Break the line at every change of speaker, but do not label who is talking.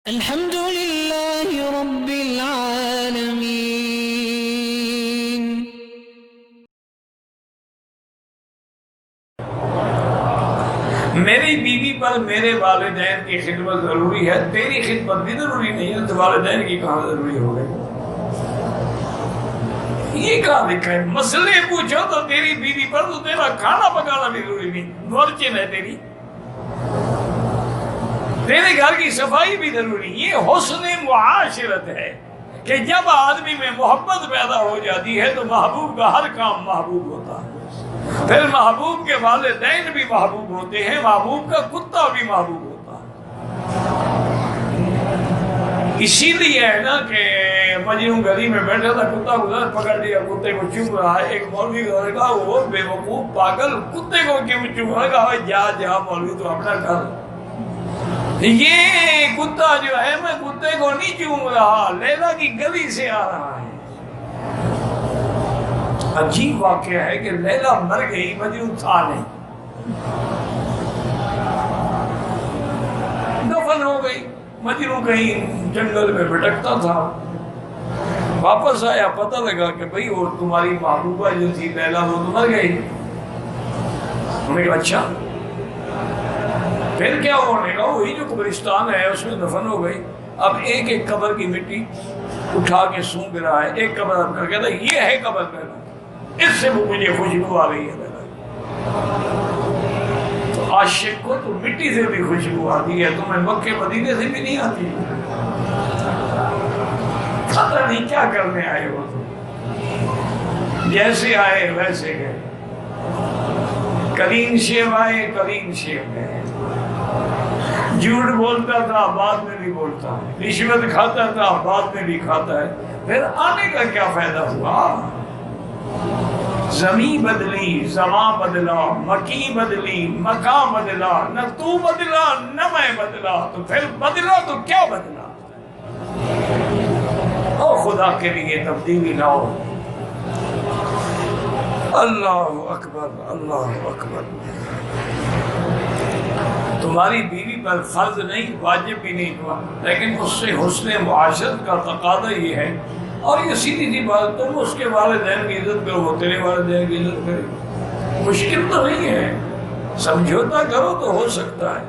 الحمد لله رب العالمين.
میری بیوی پر میرے والدین کی خدمت ضروری ہے، تیری خدمت بھی ضروری نہیں ہے، تو والدین کی کہاں ضروری ہو گئی؟ یہ کہاں لکھا ہے؟ مسئلے پوچھو تو تیری بیوی پر تو تیرا کھانا پکانا بھی ضروری نہیں، ورچن ہے تیری، تیرے گھر کی صفائی بھی ضروری. یہ حسن معاشرت ہے کہ جب آدمی میں محبت پیدا ہو جاتی ہے تو محبوب کا ہر کام محبوب ہوتا ہے. پھر محبوب کے والدین بھی محبوب ہوتے ہیں، محبوب کا کتا بھی محبوب ہوتا ہے. اسی لیے ہے نا کہ مجنون گلی میں بیٹھا تھا، کتا گزر پکڑ لیا، کتے کو چوم رہا ہے. ایک مولوی نے کہا وہ بے وقوف پاگل کتے کو کیوں چوم رہا ہے؟ کہا جا جا مولوی تو اپنا گھر، یہ کتا جو ہے میں کتے کو نہیں چوم رہا، لیلا کی گلی سے آ رہا ہے. عجیب واقعہ ہے کہ لیلا مر گئی، مجنون تھا نہیں، دفن ہو گئی. مجنون کہیں جنگل میں بھٹکتا تھا، واپس آیا، پتہ لگا کہ بھئی وہ تمہاری محبوبہ جو تھی لیلا وہ تو مر گئی. انہوں نے کہا اچھا پھر کیا؟ انہوں نے کہا وہی جو قبرستان ہے اس میں دفن ہو گئی. اب ایک ایک قبر کی مٹی اٹھا کے سونگ رہا ہے، ایک قبر اب کر کہتا یہ ہے قبر لیلا، اس سے وہ مجھے خوشبو آ رہی ہے. تو عاشق کو تو مٹی سے بھی خوشبو آتی ہے، تمہیں مکے مدینے سے بھی نہیں آتی. پتہ نہیں کیا کرنے آئے ہو تم، جیسے آئے ویسے گئے. کریم شیو آئے، کریم شیو گئے. جھوٹ بولتا تھا بعد میں بھی بولتا ہے، رشوت کھاتا تھا بعد میں بھی کھاتا ہے. پھر آنے کا کیا فائدہ ہوا؟ زمین بدلی، زمان بدلا، مکی بدلی، مکان بدلا، نہ تو بدلا نہ میں بدلا، تو پھر بدلا تو کیا بدلا؟ او خدا کے لیے تبدیلی لاؤ. اللہ اکبر، اللہ اکبر. تمہاری بیوی پر فرض نہیں، واجب بھی نہیں ہوا، لیکن اس سے حسن معاشرت کا تقاضا یہ ہے. اور یہ سیدھی سی بات، تم اس کے والدین کی عزت کرو، وہ تیرے والدین کی عزت کرے. مشکل تو نہیں ہے، سمجھوتا کرو تو ہو سکتا ہے.